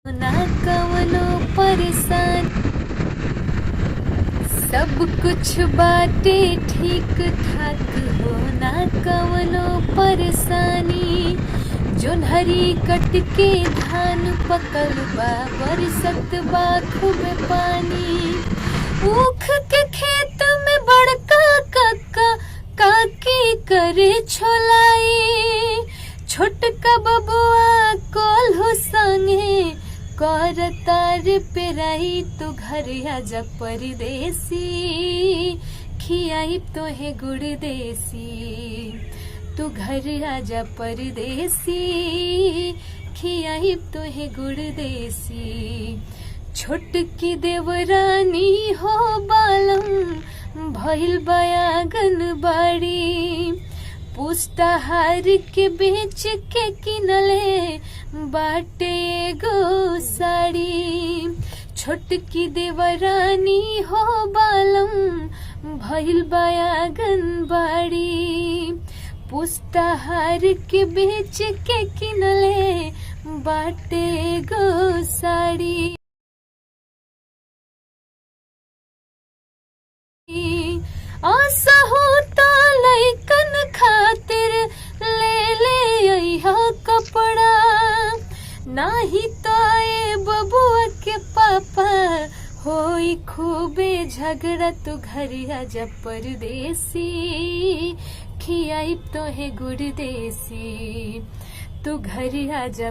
ना कवनो परेशान, सब कुछ बाटे ठीक ठाक हो ना कवनो परेशानी। जोन्हरी कट के धान पकल बा, बरसत बा खूबे पानी। ऊख के खेत में बड़का काका काकी करे छोलाई। छोटका बबुआ कोल्हू संगे कर तार पेराई। तू घर आजा परदेसी, खियाई तोहे गुड़ देसी। तू घर आजा परदेसी, खियाई तोहे गुड़ देसी। छोटकी देवरानी हो बालम भइल बयागन बाड़ी। पुष्टाहार के बेच के किनले बाटे एगो साड़ी। छोटकी देवरानी हो बालम भइल बयागन बाड़ी। पुष्टाहार के बेच के किनले बाटे एगो साड़ी। आशा होता लइकन खातिर ले ले अइहा कपड़ा। नाही तो ए बबुआ के पापा होई खूबे झगड़ा। तू घर आजा परदेसी, खियाई तोहे गुड़ देसी। तू घर आजा